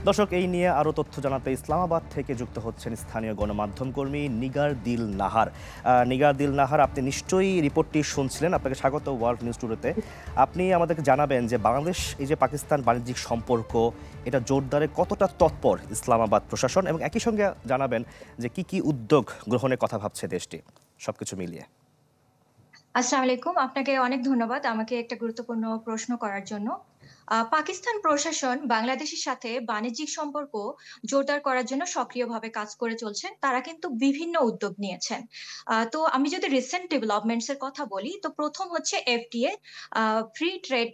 দর্শক, এই নিয়ে আরও তথ্য জানাতে ইসলামাবাদ থেকে যুক্ত হচ্ছেন স্থানীয় গণমাধ্যম কর্মী নিগার দিল নাহার। নিগার দিল নাহার, আপনি নিশ্চয়ই রিপোর্টটি শুনছিলেন। আপনাকে স্বাগত ওয়ার্ল্ড নিউজ টুডেতে। আপনি আমাদেরকে জানাবেন যে বাংলাদেশ এই যে পাকিস্তান বাণিজ্যিক সম্পর্ক, এটা জোরদারে কতটা তৎপর ইসলামাবাদ প্রশাসন, এবং একই সঙ্গে জানাবেন যে কি উদ্যোগ গ্রহণের কথা ভাবছে দেশটি, সবকিছু মিলিয়ে। আসসালামু আলাইকুম। আপনাকে অনেক ধন্যবাদ আমাকে একটা গুরুত্বপূর্ণ প্রশ্ন করার জন্য। পাকিস্তান প্রশাসন বাংলাদেশের সাথে বাণিজ্যিক সম্পর্ক জোরদার করার জন্য সক্রিয়ভাবে কাজ করে চলছেন। তারা কিন্তু বিভিন্ন উদ্যোগ নিয়েছেন। তো আমি যদি রিসেন্ট ডেভেলপমেন্টস এর কথা বলি, তো ১ম হচ্ছে এফটিএ, ফ্রি ট্রেড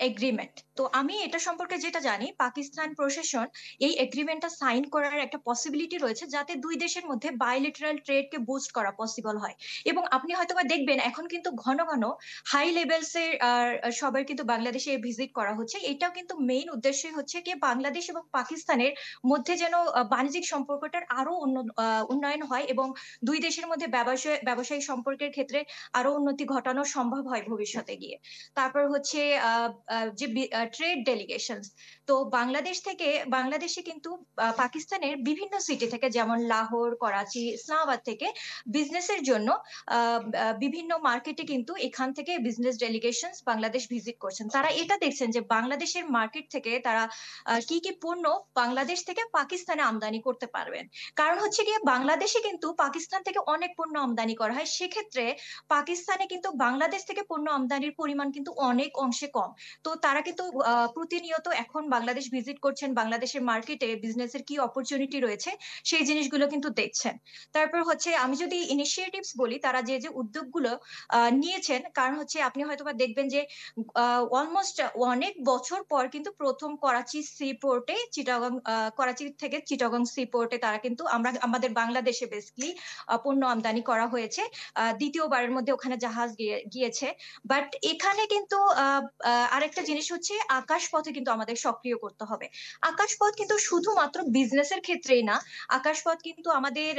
এগ্রিমেন্ট। তো আমি এটা সম্পর্কে যেটা জানি, পাকিস্তান প্রশাসন এই এগ্রিমেন্টটা সাইন করার একটা পসিবিলিটি রয়েছে, যাতে ২ দেশের মধ্যে বায়লেটারাল ট্রেডকে বুস্ট করা পসিবল হয়। এবং আপনি হয়তোবা দেখবেন এখন কিন্তু ঘন, ঘন হাই লেভেলস এর সবাই কিন্তু বাংলাদেশে ভিজিট করা হচ্ছে। এটাও কিন্তু মেইন উদ্দেশ্যই হচ্ছে গিয়ে বাংলাদেশ এবং পাকিস্তানের মধ্যে যেন বাণিজ্যিক সম্পর্কটার আরো উন্নয়ন হয় এবং ২ দেশের মধ্যে ব্যবসায়িক সম্পর্কের ক্ষেত্রে আরো উন্নতি ঘটানো সম্ভব হয় ভবিষ্যতে গিয়ে। তারপর হচ্ছে আ আ যে ট্রেড ডেলিগেশনস। তো বাংলাদেশে কিন্তু পাকিস্তানের বিভিন্ন সিটি থেকে, যেমন লাহোর, করাচি, ইসলামাবাদ থেকে বিজনেসের জন্য আ আ বিভিন্ন মার্কেটে কিন্তু এখান থেকে বিজনেস ডেলিগেশনস বাংলাদেশ ভিজিট করছেন। তারা এটা দেখছেন যে বাংলাদেশের মার্কেট থেকে তারা কি পণ্য বাংলাদেশ থেকে পাকিস্তানে আমদানি করতে পারবেন। কারণ হচ্ছে গিয়ে বাংলাদেশে কিন্তু পাকিস্তান থেকে অনেক পণ্য আমদানি করা হয়। সেক্ষেত্রে পাকিস্তানে কিন্তু বাংলাদেশ থেকে পণ্য আমদানির পরিমাণ কিন্তু অনেক অংশে কম। তো তারা কিন্তু প্রতিনিয়ত এখন বাংলাদেশ ভিজিট করছেন। বাংলাদেশের মার্কেটে বিজনেসের কি অপরচুনিটি রয়েছে সেই জিনিসগুলো কিন্তু দেখছেন। তারপর হচ্ছে আমি যদি ইনিশিয়েটিভস বলি, তারা যে উদ্যোগগুলো নিয়েছেন, কারণ হচ্ছে আপনি হয়তোবা দেখবেন যে আ অলমোস্ট অনেক বছর পর কিন্তু ১ম করাচি সি পোর্টে করাচি থেকে চিটাগং সি পোর্টে তারা কিন্তু আমাদের বাংলাদেশে বেসিক্যালি পণ্য আমদানি করা হয়েছে। ২য় বারের মধ্যে ওখানে জাহাজ গিয়েছে। বাট এখানে কিন্তু আ আ আরেকটা জিনিস হচ্ছে, আকাশপথে কিন্তু আমাদের সক্রিয় করতে হবে। আকাশপথ কিন্তু শুধুমাত্র বিজনেসের ক্ষেত্রেই না, আকাশপথ কিন্তু আমাদের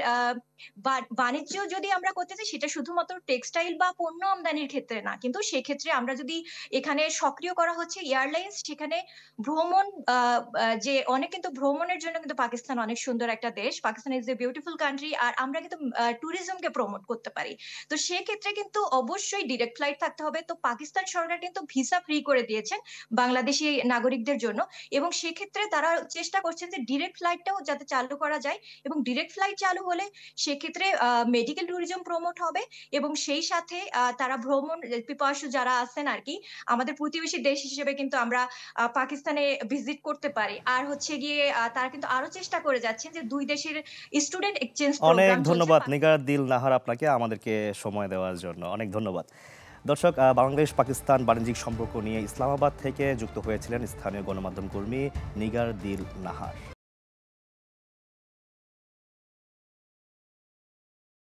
বাণিজ্য যদি আমরা করতে চাই, সেটা শুধুমাত্র টেক্সটাইল বা পণ্য আমদানির ক্ষেত্রে না। কিন্তু সেক্ষেত্রে আমরা যদি এখানে সক্রিয় করা হচ্ছে এয়ারলাইন্স, সেখানে ভ্রমণ, আ আ যে অনেক কিন্তু ভ্রমণের জন্য কিন্তু পাকিস্তান অনেক সুন্দর একটা দেশ। পাকিস্তান ইস এ বিউটিফুল কান্ট্রি। আর আমরা কিন্তু টুরিজমকে প্রমোট করতে পারি। তো সেক্ষেত্রে কিন্তু অবশ্যই ডিরেক্ট ফ্লাইট থাকতে হবে। তো পাকিস্তান সরকার কিন্তু ভিসা ফ্রি করে দিয়েছেন বাংলাদেশী নাগরিকদের জন্য, এবং সেক্ষেত্রে তারা চেষ্টা করছেন যে ডিরেক্ট ফ্লাইটটাও যাতে চালু করা যায়, এবং ডিরেক্ট ফ্লাইট চালু হলে সেক্ষেত্রে মেডিকেল ট্যুরিজম প্রমোট হবে, এবং সেই সাথে তারা ভ্রমণ পিপাসু যারা আছেন আরকি, আমাদের প্রতিবেশী দেশ হিসেবে কিন্তু আমরা পাকিস্তানে ভিজিট করতে পারি। আর হচ্ছে গিয়ে তারা কিন্তু আরো চেষ্টা করে যাচ্ছেন যে ২ দেশের স্টুডেন্ট এক্সচেঞ্জ অনেক প্রোগ্রাম চলছে। ধন্যবাদ নিগার দিল নাহার আপনাকে, আমাদেরকে সময় দেওয়ার জন্য অনেক ধন্যবাদ। দর্শক, বাংলাদেশ পাকিস্তান বাণিজ্যিক সম্পর্ক নিয়ে ইসলামাবাদ থেকে যুক্ত হয়েছিলেন স্থানীয় গণমাধ্যম কর্মী নিগার দিল নাহার।